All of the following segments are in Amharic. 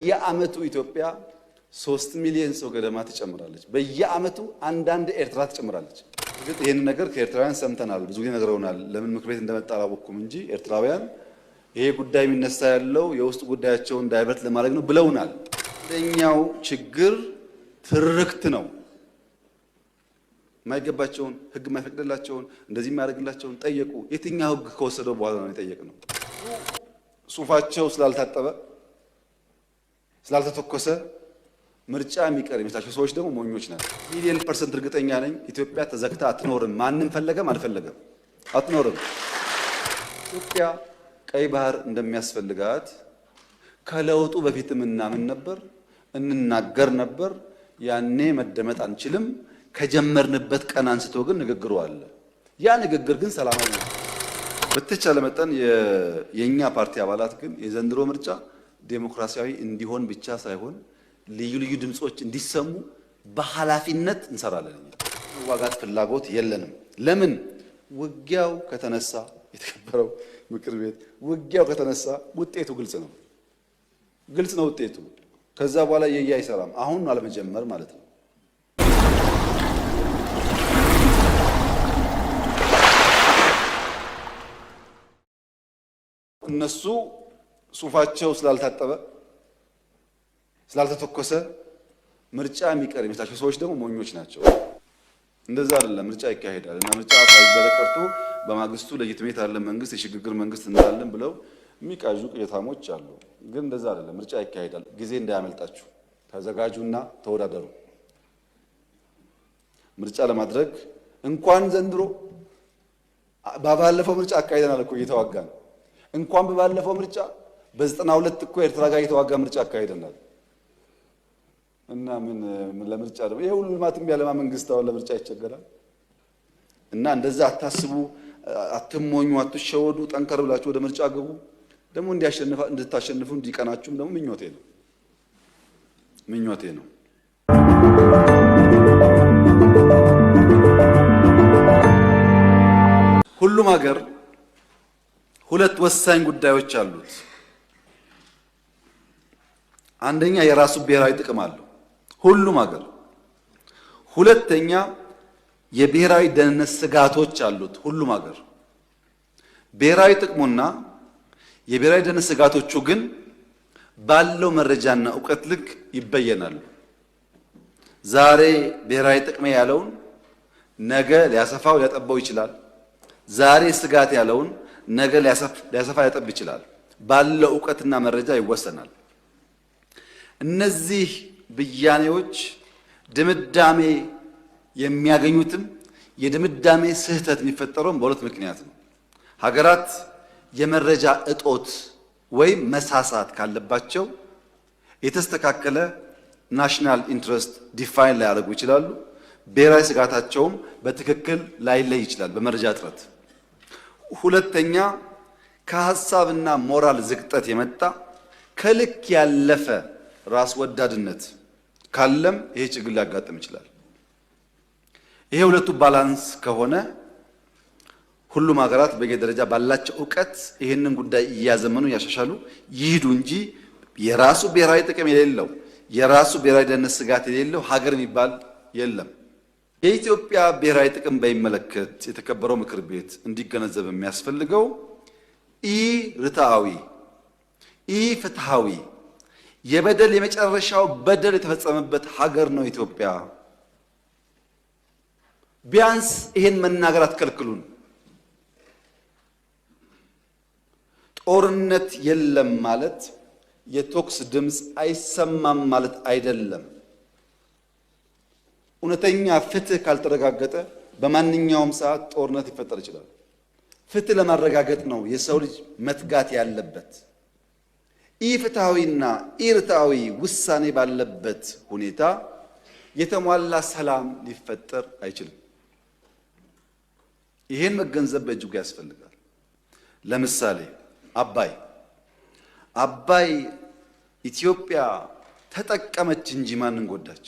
የአመቱ ኢትዮጵያ 3 ሚሊዮን ሰው ገደማ ትጨምራለች። በየአመቱ አንዳንድ ኤርትራ ትጨምራለች። ግን ይሄን ነገር ከኤርትራውያን ሰምተናል፣ ብዙ ጊዜ ነግረውናል። ለምን ምክር ቤት እንደመጣ አላወቅኩም እንጂ ኤርትራውያን ይሄ ጉዳይ የሚነሳ ያለው የውስጥ ጉዳያቸውን ዳይቨርት ለማድረግ ነው ብለውናል። ለኛው ችግር ትርክት ነው። ማይገባቸውን ህግ ማይፈቅድላቸውን እንደዚህ የሚያደርግላቸውን ጠየቁ። የትኛው ህግ ከወሰደው በኋላ ነው የጠየቅነው? ሱፋቸው ስላልታጠበ ስላልተተኮሰ ምርጫ የሚቀር የሚመስላቸው ሰዎች ደግሞ ሞኞች ናቸው። ሚሊዮን % እርግጠኛ ነኝ ኢትዮጵያ ተዘግታ አትኖርም። ማንም ፈለገም አልፈለገም አትኖርም። ኢትዮጵያ ቀይ ባህር እንደሚያስፈልጋት ከለውጡ በፊትም እናምን ነበር፣ እንናገር ነበር። ያኔ መደመጥ አንችልም። ከጀመርንበት ቀን አንስቶ ግን ንግግሩ አለ። ያ ንግግር ግን ሰላማዊ ነው። በተቻለ መጠን የኛ ፓርቲ አባላት ግን የዘንድሮ ምርጫ ዴሞክራሲያዊ እንዲሆን ብቻ ሳይሆን ልዩ ልዩ ድምጾች እንዲሰሙ በኃላፊነት እንሰራለን። ዋጋት ፍላጎት የለንም። ለምን? ውጊያው ከተነሳ የተከበረው ምክር ቤት ውጊያው ከተነሳ ውጤቱ ግልጽ ነው። ግልጽ ነው ውጤቱ። ከዛ በኋላ የያ አይሰራም። አሁን አለመጀመር ማለት ነው። እነሱ ሱፋቸው ስላልታጠበ ስላልተተኮሰ ምርጫ የሚቀር የሚመስላቸው ሰዎች ደግሞ ሞኞች ናቸው። እንደዛ አይደለም። ምርጫ ይካሄዳል እና ምርጫ ሳይደረግ ቀርቶ በማግስቱ ለጅትሜት ያለ መንግስት የሽግግር መንግስት እንዳለን ብለው የሚቃዡ ቅዠታሞች አሉ። ግን እንደዛ አይደለም። ምርጫ ይካሄዳል። ጊዜ እንዳያመልጣችሁ ተዘጋጁና ተወዳደሩ። ምርጫ ለማድረግ እንኳን ዘንድሮ ባለፈው ምርጫ አካሄደናል እኮ እየተዋጋን እንኳን በባለፈው ምርጫ በ92 እኮ ኤርትራ ጋር የተዋጋ ምርጫ አካሄደናል። እና ምን ለምርጫ ደግሞ ይሄ ሁሉ ልማትም ያለማ መንግስት አሁን ለምርጫ ይቸገራል። እና እንደዛ አታስቡ፣ አትሞኙ፣ አትሸወዱ። ጠንከር ብላችሁ ወደ ምርጫ ግቡ። ደግሞ እንድታሸንፉ እንዲቀናችሁም ደግሞ ምኞቴ ነው። ሁሉም ሀገር ሁለት ወሳኝ ጉዳዮች አሉት። አንደኛ የራሱ ብሔራዊ ጥቅም አለው ሁሉም ሀገር። ሁለተኛ የብሔራዊ ደህንነት ስጋቶች አሉት ሁሉም ሀገር። ብሔራዊ ጥቅሙና የብሔራዊ ደህንነት ስጋቶቹ ግን ባለው መረጃና ዕውቀት ልክ ይበየናሉ። ዛሬ ብሔራዊ ጥቅሜ ያለውን ነገ ሊያሰፋው ሊያጠባው ይችላል። ዛሬ ስጋት ያለውን ነገ ሊያሰፋ ሊያጠብ ይችላል። ባለው ዕውቀትና መረጃ ይወሰናል። እነዚህ ብያኔዎች ድምዳሜ የሚያገኙትም የድምዳሜ ስህተት የሚፈጠረው በሁለት ምክንያት ነው። ሀገራት የመረጃ እጦት ወይም መሳሳት ካለባቸው የተስተካከለ ናሽናል ኢንትረስት ዲፋይን ላያደርጉ ይችላሉ። ብሔራዊ ስጋታቸውም በትክክል ላይለይ ይችላል በመረጃ እጥረት። ሁለተኛ ከሐሳብና ሞራል ዝቅጠት የመጣ ከልክ ያለፈ ራስ ወዳድነት ካለም ይሄ ችግር ሊያጋጥም ይችላል። ይሄ ሁለቱ ባላንስ ከሆነ ሁሉም ሀገራት በየደረጃ ባላቸው ዕውቀት ይሄንን ጉዳይ እያዘመኑ እያሻሻሉ ይሄዱ እንጂ የራሱ ብሔራዊ ጥቅም የሌለው የራሱ ብሔራዊ ደህንነት ስጋት የሌለው ሀገር የሚባል የለም። የኢትዮጵያ ብሔራዊ ጥቅም በሚመለከት የተከበረው ምክር ቤት እንዲገነዘብ የሚያስፈልገው ፍትሃዊ የበደል የመጨረሻው በደል የተፈጸመበት ሀገር ነው ኢትዮጵያ። ቢያንስ ይሄን መናገር አትከልክሉን። ጦርነት የለም ማለት የቶክስ ድምፅ አይሰማም ማለት አይደለም። እውነተኛ ፍትህ ካልተረጋገጠ በማንኛውም ሰዓት ጦርነት ሊፈጠር ይችላል። ፍትህ ለማረጋገጥ ነው የሰው ልጅ መትጋት ያለበት። ኢፍትሃዊና ኢርትዓዊ ውሳኔ ባለበት ሁኔታ የተሟላ ሰላም ሊፈጠር አይችልም። ይሄን መገንዘብ በእጅጉ ያስፈልጋል። ለምሳሌ አባይ ኢትዮጵያ ተጠቀመች እንጂ ማንን ጎዳች?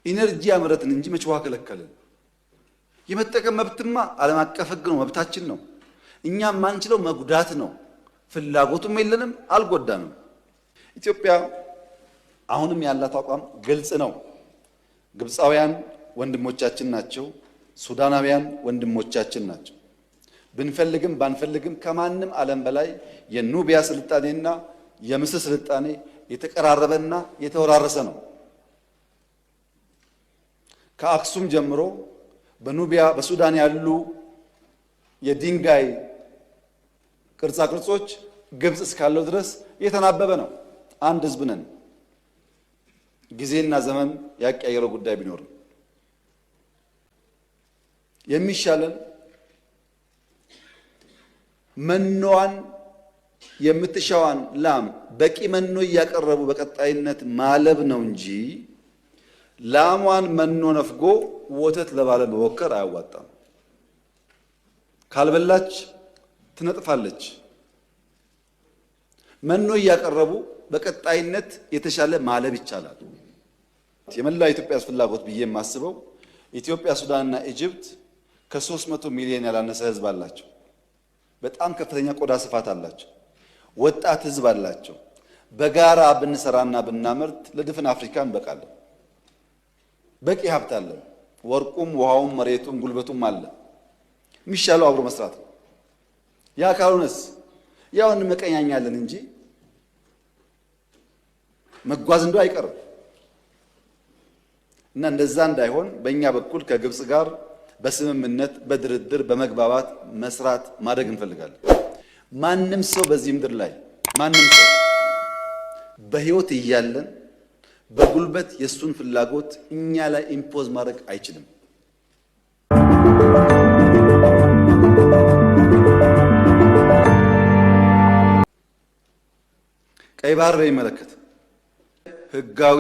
ኢነርጂ አመረትን እንጂ መች ውሃ ከለከልን? የመጠቀም መብትማ ዓለም አቀፍ ሕግ ነው፣ መብታችን ነው። እኛ ማንችለው መጉዳት ነው። ፍላጎቱም የለንም፣ አልጎዳንም። ኢትዮጵያ አሁንም ያላት አቋም ግልጽ ነው። ግብፃውያን ወንድሞቻችን ናቸው። ሱዳናውያን ወንድሞቻችን ናቸው። ብንፈልግም ባንፈልግም ከማንም ዓለም በላይ የኑቢያ ስልጣኔና የምስር ስልጣኔ የተቀራረበና የተወራረሰ ነው። ከአክሱም ጀምሮ በኑቢያ በሱዳን ያሉ የድንጋይ ቅርጻ ቅርጾች ግብፅ እስካለው ድረስ የተናበበ ነው። አንድ ህዝብ ነን። ጊዜና ዘመን ያቀያየረው ጉዳይ ቢኖርም የሚሻለን መኖዋን የምትሻዋን ላም በቂ መኖ እያቀረቡ በቀጣይነት ማለብ ነው እንጂ ላሟን መኖ ነፍጎ ወተት ለባለ መወከር አያዋጣም። ካልበላች ትነጥፋለች። መኖ እያቀረቡ በቀጣይነት የተሻለ ማለብ ይቻላል። የመላ ኢትዮጵያ ፍላጎት ብዬ የማስበው ኢትዮጵያ፣ ሱዳንና ኢጅፕት ከ300 ሚሊዮን ያላነሰ ህዝብ አላቸው። በጣም ከፍተኛ ቆዳ ስፋት አላቸው። ወጣት ህዝብ አላቸው። በጋራ ብንሰራና ብናመርት ለድፍን አፍሪካ እንበቃለን። በቂ ሀብት አለ። ወርቁም፣ ውሃውም፣ መሬቱም ጉልበቱም አለ። የሚሻለው አብሮ መስራት ነው። ያ ካልሆነስ ያው እንመቀኛኛለን እንጂ መጓዝ እንደው አይቀርም እና እንደዛ እንዳይሆን በእኛ በኩል ከግብፅ ጋር በስምምነት በድርድር በመግባባት መስራት ማድረግ እንፈልጋለን። ማንም ሰው በዚህ ምድር ላይ ማንም ሰው በህይወት እያለን በጉልበት የሱን ፍላጎት እኛ ላይ ኢምፖዝ ማድረግ አይችልም። ቀይ ባህር በሚመለከት ህጋዊ፣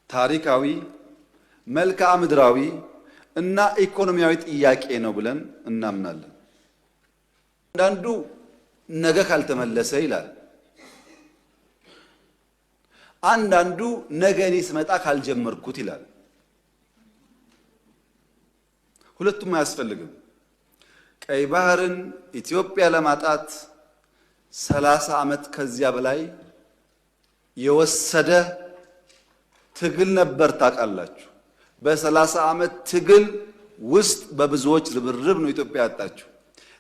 ታሪካዊ፣ መልክዓ ምድራዊ እና ኢኮኖሚያዊ ጥያቄ ነው ብለን እናምናለን። አንዳንዱ ነገ ካልተመለሰ ይላል። አንዳንዱ ነገ እኔ ስመጣ ካልጀመርኩት ይላል። ሁለቱም አያስፈልግም። ቀይ ባህርን ኢትዮጵያ ለማጣት 30 ዓመት ከዚያ በላይ የወሰደ ትግል ነበር። ታውቃላችሁ። በ30 ዓመት ትግል ውስጥ በብዙዎች ርብርብ ነው ኢትዮጵያ ያጣችው።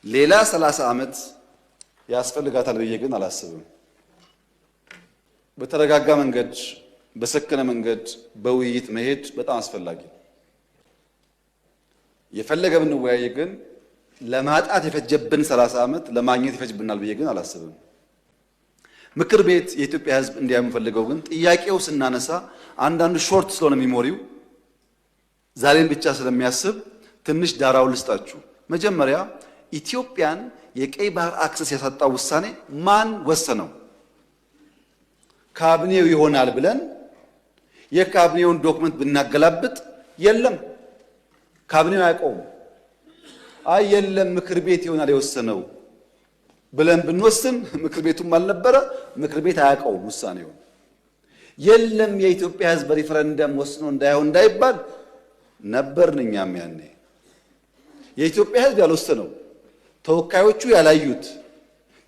ሌላ 30 ዓመት ያስፈልጋታል ብዬ ግን አላስብም። በተረጋጋ መንገድ፣ በሰከነ መንገድ በውይይት መሄድ በጣም አስፈላጊ ነው። የፈለገ ብንወያይ ግን ለማጣት የፈጀብን 30 ዓመት ለማግኘት ይፈጅብናል ብዬ ግን አላስብም። ምክር ቤት የኢትዮጵያ ሕዝብ እንዲያዩ የምፈልገው ግን ጥያቄው ስናነሳ አንዳንዱ ሾርት ስለሆነ ሚሞሪው ዛሬን ብቻ ስለሚያስብ ትንሽ ዳራው ልስጣችሁ። መጀመሪያ ኢትዮጵያን የቀይ ባህር አክሰስ ያሳጣው ውሳኔ ማን ወሰነው? ካቢኔው ይሆናል ብለን የካቢኔውን ዶክመንት ብናገላብጥ የለም፣ ካቢኔው አያውቀውም። አይ የለም ምክር ቤት ይሆናል የወሰነው ብለን ብንወስን ምክር ቤቱም አልነበረ፣ ምክር ቤት አያውቀውም ውሳኔው። የለም የኢትዮጵያ ሕዝብ በሪፈረንደም ወስኖ እንዳይሆን እንዳይባል ነበርን እኛም ያኔ። የኢትዮጵያ ሕዝብ ያልወሰነው ተወካዮቹ ያላዩት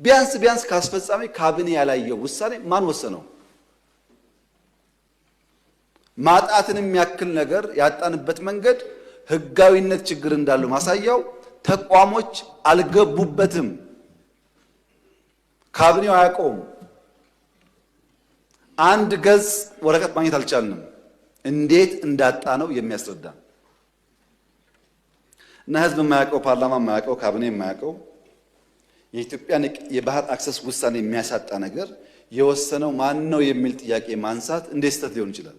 ቢያንስ ካስፈጻሚ ካቢኔ ያላየው ውሳኔ ማን ወሰነው? ማጣትን የሚያክል ነገር ያጣንበት መንገድ ህጋዊነት ችግር እንዳለው ማሳያው ተቋሞች አልገቡበትም። ካቢኔው አያውቀውም። አንድ ገጽ ወረቀት ማግኘት አልቻልንም። እንዴት እንዳጣ ነው የሚያስረዳ እና ህዝብ የማያውቀው፣ ፓርላማ የማያውቀው፣ ካቢኔ የማያውቀው የኢትዮጵያን የባህር አክሰስ ውሳኔ የሚያሳጣ ነገር የወሰነው ማን ነው የሚል ጥያቄ ማንሳት እንዴት ስህተት ሊሆን ይችላል?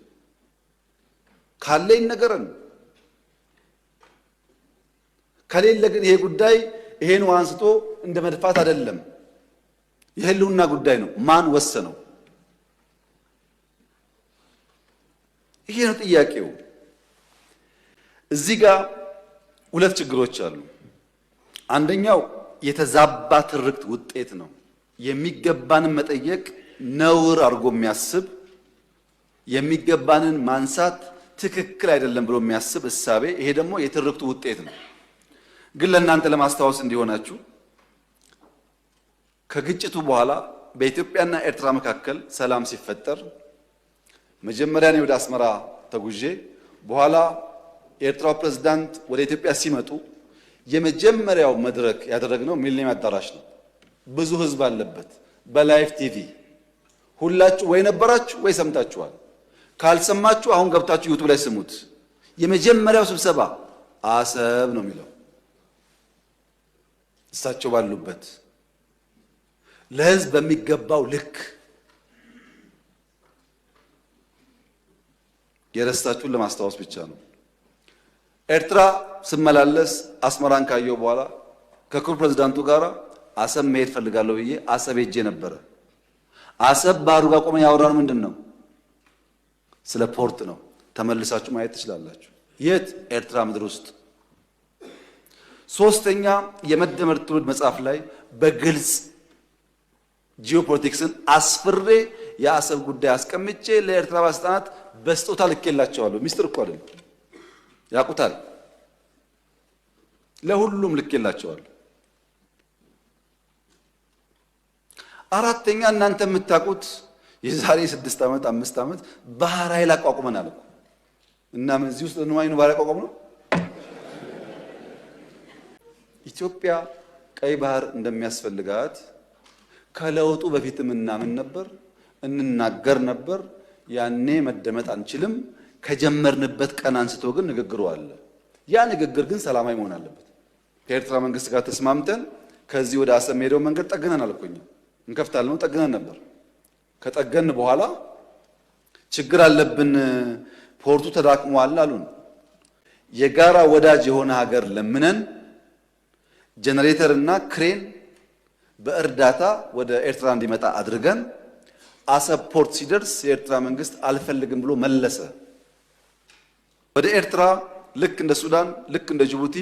ካለ ይነገረን። ከሌለ ግን ይሄ ጉዳይ ይሄን አንስቶ እንደ መድፋት አይደለም፣ የህልውና ጉዳይ ነው። ማን ወሰነው? ይሄ ነው ጥያቄው። እዚህ ጋር ሁለት ችግሮች አሉ። አንደኛው የተዛባ ትርክት ውጤት ነው። የሚገባንን መጠየቅ ነውር አድርጎ የሚያስብ የሚገባንን ማንሳት ትክክል አይደለም ብሎ የሚያስብ እሳቤ፣ ይሄ ደግሞ የትርክቱ ውጤት ነው። ግን ለእናንተ ለማስታወስ እንዲሆናችሁ ከግጭቱ በኋላ በኢትዮጵያና ኤርትራ መካከል ሰላም ሲፈጠር መጀመሪያ እኔ ወደ አስመራ ተጉዤ በኋላ የኤርትራው ፕሬዝዳንት ወደ ኢትዮጵያ ሲመጡ የመጀመሪያው መድረክ ያደረግነው ሚሊኒየም አዳራሽ ነው። ብዙ ህዝብ አለበት። በላይቭ ቲቪ ሁላችሁ ወይ ነበራችሁ ወይ ሰምታችኋል። ካልሰማችሁ አሁን ገብታችሁ ዩቲዩብ ላይ ስሙት። የመጀመሪያው ስብሰባ አሰብ ነው የሚለው እሳቸው ባሉበት ለህዝብ በሚገባው ልክ የረሳችሁን ለማስታወስ ብቻ ነው። ኤርትራ ስመላለስ አስመራን ካየው በኋላ ከክቡር ፕሬዝዳንቱ ጋር አሰብ መሄድ ፈልጋለሁ ብዬ አሰብ ሄጄ ነበረ። አሰብ ባህሩ ጋር ቆመን ያወራነው ምንድን ነው? ስለ ፖርት ነው። ተመልሳችሁ ማየት ትችላላችሁ። የት? ኤርትራ ምድር ውስጥ። ሶስተኛ የመደመር ትውልድ መጽሐፍ ላይ በግልጽ ጂኦፖለቲክስን አስፍሬ የአሰብ ጉዳይ አስቀምጬ ለኤርትራ ባለስልጣናት በስጦታ ልኬላቸዋለሁ። ሚስጥር እኮ አይደለም፣ ያውቁታል። ለሁሉም ልኬላቸዋለሁ። አራተኛ እናንተ የምታውቁት የዛሬ 6 ዓመት 5 ዓመት ባህር ኃይል አቋቁመናል እኮ እና ምን እዚህ ውስጥ ለማይኑ ባህር አቋቁመ ነው። ኢትዮጵያ ቀይ ባህር እንደሚያስፈልጋት ከለውጡ በፊትም እናምን ነበር፣ እንናገር ነበር። ያኔ መደመጥ አንችልም። ከጀመርንበት ቀን አንስቶ ግን ንግግሩ አለ። ያ ንግግር ግን ሰላማዊ መሆን አለበት። ከኤርትራ መንግስት ጋር ተስማምተን ከዚህ ወደ አሰብ ሄደው መንገድ ጠግነን አልቆኝ እንከፍታለን ጠግነን ነበር። ከጠገን በኋላ ችግር አለብን፣ ፖርቱ ተዳክሟል አሉን። የጋራ ወዳጅ የሆነ ሀገር ለምነን ጄኔሬተር እና ክሬን በእርዳታ ወደ ኤርትራ እንዲመጣ አድርገን አሰብ ፖርት ሲደርስ የኤርትራ መንግስት አልፈልግም ብሎ መለሰ። ወደ ኤርትራ ልክ እንደ ሱዳን ልክ እንደ ጅቡቲ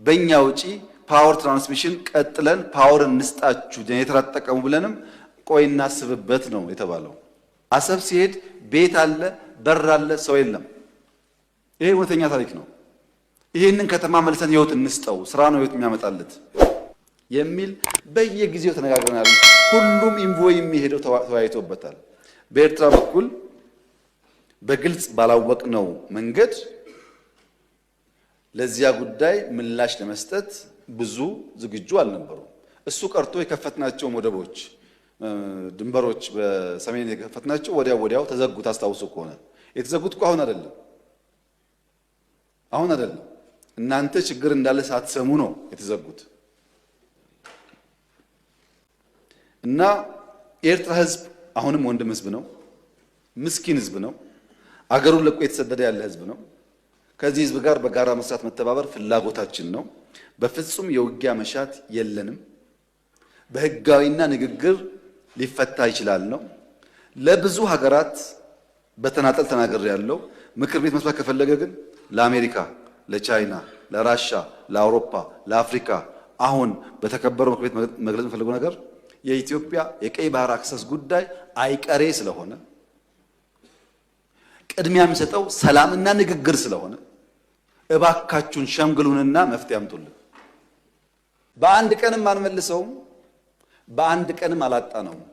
በእኛ ውጪ ፓወር ትራንስሚሽን ቀጥለን ፓወር እንስጣችሁ ጄኔሬተር አትጠቀሙ ብለንም ቆይ እናስብበት ነው የተባለው። አሰብ ሲሄድ ቤት አለ፣ በር አለ፣ ሰው የለም። ይሄ እውነተኛ ታሪክ ነው። ይሄንን ከተማ መልሰን ህይወት እንስጠው፣ ስራ ነው ህይወት የሚያመጣለት የሚል በየጊዜው ተነጋግረናል። ሁሉም ኢንቮይ የሚሄደው ተወያይቶበታል። በኤርትራ በኩል በግልጽ ባላወቅነው መንገድ ለዚያ ጉዳይ ምላሽ ለመስጠት ብዙ ዝግጁ አልነበሩም። እሱ ቀርቶ የከፈትናቸው ወደቦች፣ ድንበሮች በሰሜን የከፈትናቸው ወዲያው ተዘጉ። ታስታውሱ ከሆነ የተዘጉት እኮ አሁን አይደለም። እናንተ ችግር እንዳለ ሳትሰሙ ነው የተዘጉት። እና የኤርትራ ህዝብ አሁንም ወንድም ህዝብ ነው፣ ምስኪን ህዝብ ነው፣ አገሩን ለቆ የተሰደደ ያለ ህዝብ ነው። ከዚህ ህዝብ ጋር በጋራ መስራት መተባበር ፍላጎታችን ነው። በፍጹም የውጊያ መሻት የለንም። በህጋዊና ንግግር ሊፈታ ይችላል ነው። ለብዙ ሀገራት በተናጠል ተናገር ያለው ምክር ቤት መስራት ከፈለገ ግን ለአሜሪካ፣ ለቻይና፣ ለራሻ፣ ለአውሮፓ፣ ለአፍሪካ አሁን በተከበረው ምክር ቤት መግለጽ የፈለገው ነገር የኢትዮጵያ የቀይ ባህር አክሰስ ጉዳይ አይቀሬ ስለሆነ ቅድሚያ የሚሰጠው ሰላምና ንግግር ስለሆነ እባካችሁን ሸምግሉንና መፍትሄ አምጡልን። በአንድ ቀንም አንመልሰውም፣ በአንድ ቀንም አላጣነውም።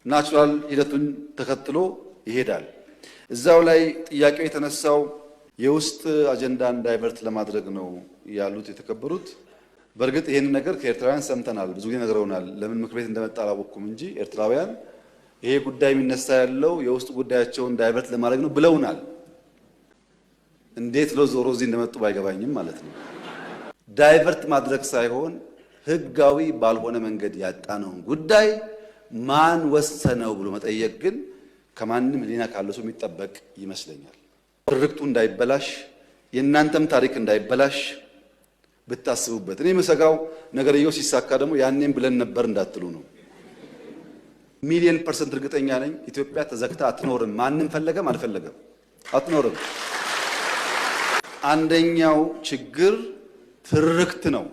ናቹራል ሂደቱን ተከትሎ ይሄዳል። እዛው ላይ ጥያቄው የተነሳው የውስጥ አጀንዳን ዳይቨርት ለማድረግ ነው ያሉት የተከበሩት። በእርግጥ ይሄን ነገር ከኤርትራውያን ሰምተናል፣ ብዙ ጊዜ ነግረውናል። ለምን ምክር ቤት እንደመጣ አላወቅኩም እንጂ ኤርትራውያን ይሄ ጉዳይ የሚነሳ ያለው የውስጥ ጉዳያቸውን ዳይቨርት ለማድረግ ነው ብለውናል። እንዴት ዞሮ እዚህ እንደመጡ ባይገባኝም ማለት ነው። ዳይቨርት ማድረግ ሳይሆን ህጋዊ ባልሆነ መንገድ ያጣነውን ጉዳይ ማን ወሰነው ብሎ መጠየቅ ግን ከማንም ሕሊና ካለው ሰው የሚጠበቅ ይመስለኛል። ትርክቱ እንዳይበላሽ፣ የእናንተም ታሪክ እንዳይበላሽ ብታስቡበት። እኔ የምሰጋው ነገርየው ሲሳካ ደግሞ ያኔም ብለን ነበር እንዳትሉ ነው። ሚሊየን% እርግጠኛ ነኝ ኢትዮጵያ ተዘግታ አትኖርም። ማንም ፈለገም አልፈለገም አትኖርም። አንደኛው ችግር ትርክት ነው።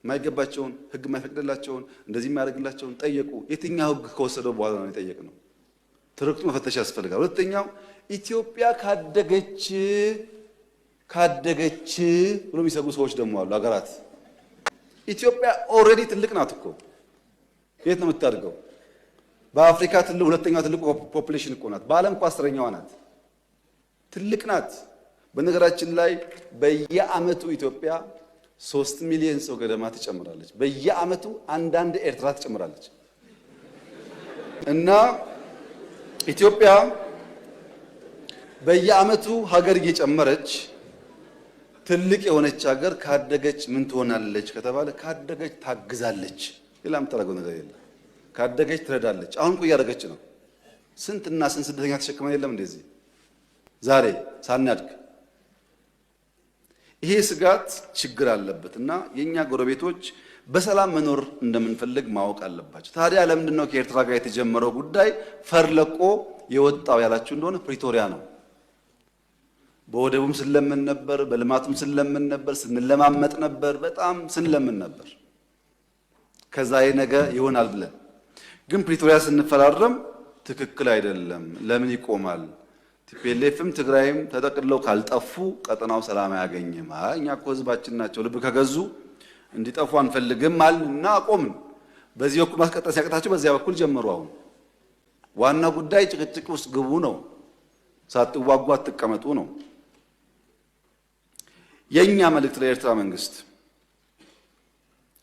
የማይገባቸውን ህግ የማይፈቅድላቸውን እንደዚህ የማያደርግላቸውን ጠየቁ። የትኛው ህግ ከወሰደው በኋላ ነው የጠየቅነው? ትርክቱ መፈተሽ ያስፈልጋል። ሁለተኛው ኢትዮጵያ ካደገች ብሎ የሚሰጉ ሰዎች ደግሞ አሉ። ሀገራት ኢትዮጵያ ኦልሬዲ ትልቅ ናት እኮ። የት ነው የምታድገው? በአፍሪካ ሁለተኛው ትልቁ ፖፑሌሽን እኮ ናት። በዓለም እኮ 10ኛዋ ናት። ትልቅ ናት። በነገራችን ላይ በየዓመቱ ኢትዮጵያ 3 ሚሊዮን ሰው ገደማ ትጨምራለች። በየዓመቱ አንዳንድ ኤርትራ ትጨምራለች። እና ኢትዮጵያ በየዓመቱ ሀገር እየጨመረች ትልቅ የሆነች ሀገር ካደገች ምን ትሆናለች ከተባለ ካደገች ታግዛለች። ሌላ የምታደርገው ነገር የለም። ካደገች ትረዳለች። አሁን እኮ እያደረገች ነው። ስንትና ስንት ስደተኛ ተሸክመን የለም እንደዚህ ዛሬ ሳናድግ። ይሄ ስጋት ችግር አለበት እና የኛ ጎረቤቶች በሰላም መኖር እንደምንፈልግ ማወቅ አለባቸው። ታዲያ ለምንድን ነው ከኤርትራ ጋር የተጀመረው ጉዳይ ፈርለቆ የወጣው ያላችሁ እንደሆነ ፕሪቶሪያ ነው። በወደቡም ስንለምን ነበር፣ በልማቱም ስንለምን ነበር፣ ስንለማመጥ ነበር፣ በጣም ስንለምን ነበር። ከዛ ነገ ይሆናል ብለን ግን ፕሪቶሪያ ስንፈራረም ትክክል አይደለም፣ ለምን ይቆማል? ቲፒኤልኤፍም ትግራይም ተጠቅልለው ካልጠፉ ቀጠናው ሰላም አያገኝም። እኛ እኮ ህዝባችን ናቸው ልብ ከገዙ እንዲጠፉ አንፈልግም አልና አቆምን። በዚህ በኩል ማስቀጠል ሲያቅታቸው በዚያ በኩል ጀመሩ። አሁን ዋና ጉዳይ ጭቅጭቅ ውስጥ ግቡ ነው፣ ሳትዋጉ አትቀመጡ ነው። የኛ መልእክት ለኤርትራ መንግስት፣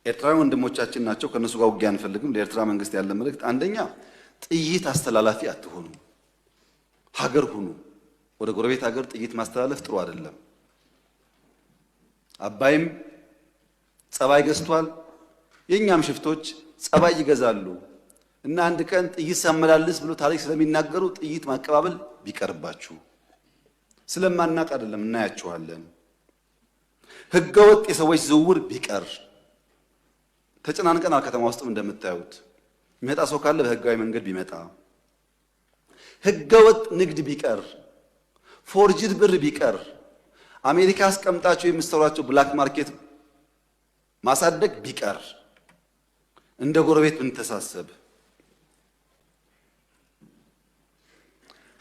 ኤርትራዊ ወንድሞቻችን ናቸው፣ ከነሱ ጋር ውጊያ አንፈልግም። ለኤርትራ መንግስት ያለ መልእክት አንደኛ ጥይት አስተላላፊ አትሆኑ፣ ሀገር ሁኑ። ወደ ጎረቤት ሀገር ጥይት ማስተላለፍ ጥሩ አይደለም። አባይም ጸባይ ገዝቷል፣ የኛም ሽፍቶች ጸባይ ይገዛሉ እና አንድ ቀን ጥይት ሳመላልስ ብሎ ታሪክ ስለሚናገሩ ጥይት ማቀባበል ቢቀርባችሁ። ስለማናቅ አይደለም፣ እናያችኋለን። ህገወጥ የሰዎች ዝውውር ቢቀር። ተጨናንቀናል ከተማ ውስጥም እንደምታዩት። የሚመጣ ሰው ካለ በህጋዊ መንገድ ቢመጣ። ህገወጥ ንግድ ቢቀር፣ ፎርጅድ ብር ቢቀር፣ አሜሪካ አስቀምጣቸው የምትሰሯቸው ብላክ ማርኬት ማሳደግ ቢቀር፣ እንደ ጎረቤት ብንተሳሰብ፣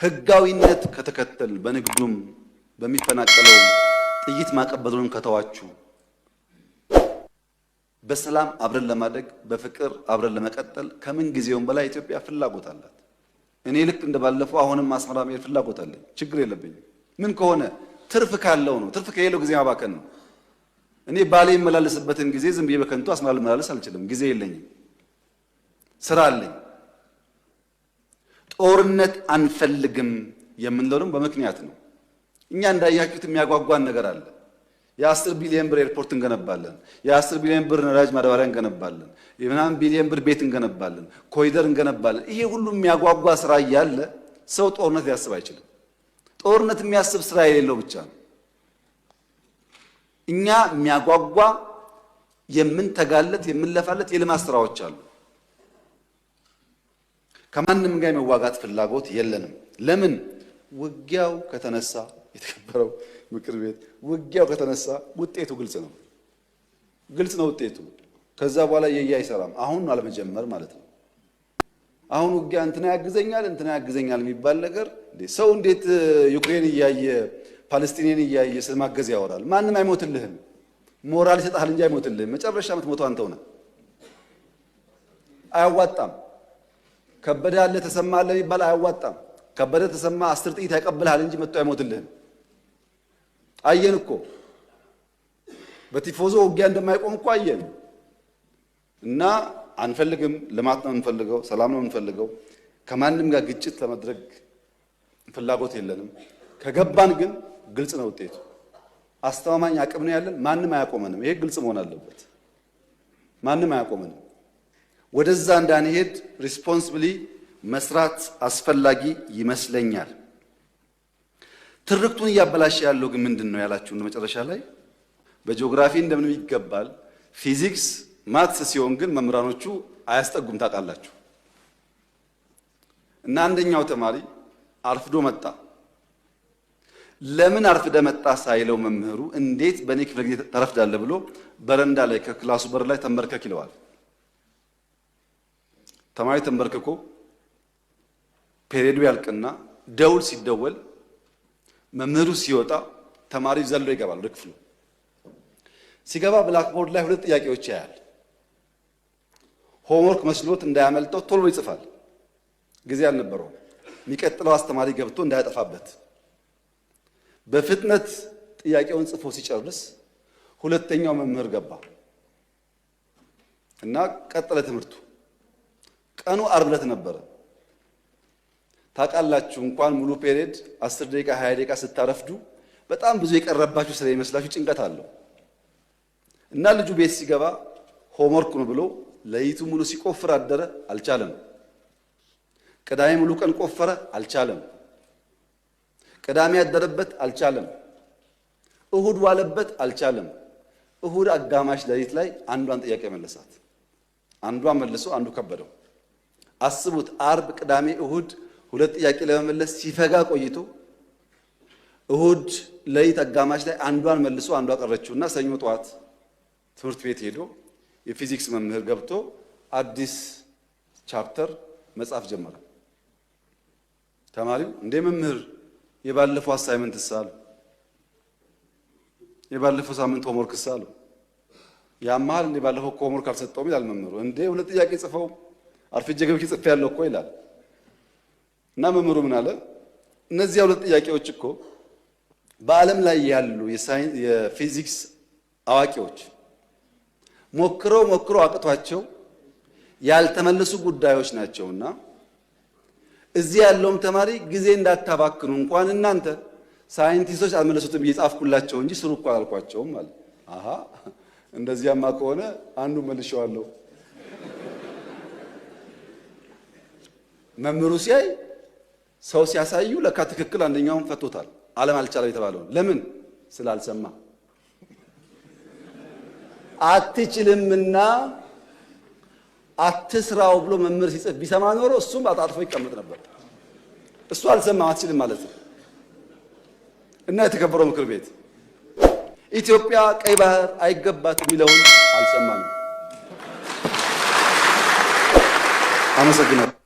ህጋዊነት ከተከተል በንግዱም በሚፈናቀለው ጥይት ማቀበሉን ከተዋችሁ በሰላም አብረን ለማደግ በፍቅር አብረን ለመቀጠል ከምን ጊዜውም በላይ ኢትዮጵያ ፍላጎት አላት። እኔ ልክ እንደባለፈው አሁንም አስመራ መሄድ ፍላጎት አለኝ። ችግር የለብኝም። ምን ከሆነ ትርፍ ካለው ነው። ትርፍ ከሌለው ጊዜ ማባከን ነው። እኔ ባሌ የመላለስበትን ጊዜ ዝም ብዬ በከንቱ አስመራ ልመላለስ አልችልም። ጊዜ የለኝም፣ ስራ አለኝ። ጦርነት አንፈልግም የምንለው ደግሞ በምክንያት ነው። እኛ እንዳያችሁት የሚያጓጓን ነገር አለ። የ10 ቢሊዮን ብር ኤርፖርት እንገነባለን። የ10 ቢሊዮን ብር ነዳጅ ማዳበሪያ እንገነባለን። የ9 ቢሊዮን ብር ቤት እንገነባለን። ኮሪደር እንገነባለን። ይሄ ሁሉ የሚያጓጓ ስራ እያለ ሰው ጦርነት ሊያስብ አይችልም። ጦርነት የሚያስብ ስራ የሌለው ብቻ ነው። እኛ የሚያጓጓ የምንተጋለት የምንለፋለት የልማት ስራዎች አሉ። ከማንም ጋር የመዋጋት ፍላጎት የለንም። ለምን? ውጊያው ከተነሳ የተከበረው ምክር ቤት ውጊያው ከተነሳ ውጤቱ ግልጽ ነው። ግልጽ ነው ውጤቱ። ከዛ በኋላ የያ አይሰራም። አሁን አለመጀመር ማለት ነው። አሁን ውጊያ እንትና ያግዘኛል እንትና ያግዘኛል የሚባል ነገር ሰው እንዴት ዩክሬን እያየ ፓለስቲኔን እያየ ስለማገዝ ያወራል? ማንም አይሞትልህም። ሞራል ይሰጣል እንጂ አይሞትልህም። መጨረሻ የምትሞተው አንተው ነህ። አያዋጣም። ከበደ አለ ተሰማ አለ የሚባል አያዋጣም። ከበደ ተሰማ 10 ጥይት ያቀብልሃል እንጂ መጥቶ አይሞትልህም። አየን እኮ በቲፎዞ ውጊያ እንደማይቆም እኮ አየን። እና አንፈልግም። ልማት ነው የምንፈልገው፣ ሰላም ነው የምንፈልገው። ከማንም ጋር ግጭት ለማድረግ ፍላጎት የለንም። ከገባን ግን ግልጽ ነው ውጤቱ። አስተማማኝ አቅም ነው ያለን። ማንም አያቆመንም። ይሄ ግልጽ መሆን አለበት። ማንም አያቆመንም። ወደዛ እንዳንሄድ ሪስፖንሲብሊ መስራት አስፈላጊ ይመስለኛል። ትርክቱን እያበላሸ ያለው ግን ምንድን ነው ያላችሁ መጨረሻ ላይ በጂኦግራፊ እንደምንም ይገባል። ፊዚክስ ማትስ ሲሆን ግን መምህራኖቹ አያስጠጉም ታውቃላችሁ። እና አንደኛው ተማሪ አርፍዶ መጣ። ለምን አርፍደ መጣ ሳይለው መምህሩ እንዴት በእኔ ክፍለ ጊዜ ተረፍዳለህ ብሎ በረንዳ ላይ ከክላሱ በር ላይ ተንበርከክ ይለዋል። ተማሪ ተንበርክኮ ፔሪዮዱ ያልቅና ደውል ሲደወል መምህሩ ሲወጣ ተማሪ ዘሎ ይገባል ወደ ክፍሉ። ሲገባ ብላክቦርድ ላይ 2 ጥያቄዎች ያያል። ሆምወርክ መስሎት እንዳያመልጠው ቶሎ ይጽፋል። ጊዜ አልነበረውም። የሚቀጥለው አስተማሪ ገብቶ እንዳያጠፋበት በፍጥነት ጥያቄውን ጽፎ ሲጨርስ ሁለተኛው መምህር ገባ እና ቀጠለ ትምህርቱ። ቀኑ ዓርብ ዕለት ነበረ። ታውቃላችሁ እንኳን ሙሉ ፔሪየድ 10 ደቂቃ 20 ደቂቃ ስታረፍዱ በጣም ብዙ የቀረባችሁ ስለሚመስላችሁ ጭንቀት አለው እና ልጁ ቤት ሲገባ ሆምወርክ ነው ብሎ ለይቱ ሙሉ ሲቆፍር አደረ። አልቻለም። ቅዳሜ ሙሉ ቀን ቆፈረ። አልቻለም። ቅዳሜ ያደረበት አልቻለም። እሁድ ዋለበት አልቻለም። እሁድ አጋማሽ ለሊት ላይ አንዷን ጥያቄ መለሳት። አንዷን መልሶ አንዱ ከበደው። አስቡት፣ ዓርብ፣ ቅዳሜ፣ እሁድ 2 ጥያቄ ለመመለስ ሲፈጋ ቆይቶ እሁድ ለሊት አጋማሽ ላይ አንዷን መልሶ አንዷ ቀረችውና ሰኞ ጠዋት ትምህርት ቤት ሄዶ የፊዚክስ መምህር ገብቶ አዲስ ቻፕተር መጻፍ ጀመረ። ተማሪው እንደ መምህር የባለፈው አሳይመንት ሳሉ የባለፈው ሳምንት ሆምወርክ ሳሉ ያማል እንደ ባለፈው ሆምወርክ አልሰጠውም ይላል መምህሩ። እንደ 2 ጥያቄ ጽፈው አርፍጄ ገብቼ ጽፌ ያለው እኮ ይላል። እና መምህሩ ምን አለ? እነዚህ 2 ጥያቄዎች እኮ በዓለም ላይ ያሉ የፊዚክስ አዋቂዎች ሞክረው አቅቷቸው ያልተመለሱ ጉዳዮች ናቸውና እዚህ ያለውም ተማሪ ጊዜ እንዳታባክኑ እንኳን እናንተ ሳይንቲስቶች አልመለሱትም እየጻፍኩላቸው እንጂ ስሩ እኮ አላልኳቸውም ማለት። አሃ እንደዚያማ ከሆነ አንዱ መልሼዋለሁ። መምህሩ ሲያይ ሰው ሲያሳዩ ለካ ትክክል አንደኛውን ፈቶታል። ዓለም አልቻለም የተባለው ለምን ስላልሰማ አትችልምና አትስራው ብሎ መምህር ሲጽፍ ቢሰማ ኖሮ እሱም አጣጥፎ ይቀመጥ ነበር። እሱ አልሰማም አትችልም ማለት ነው። እና የተከበረው ምክር ቤት ኢትዮጵያ ቀይ ባህር አይገባትም የሚለውን አልሰማንም። አመሰግናለሁ።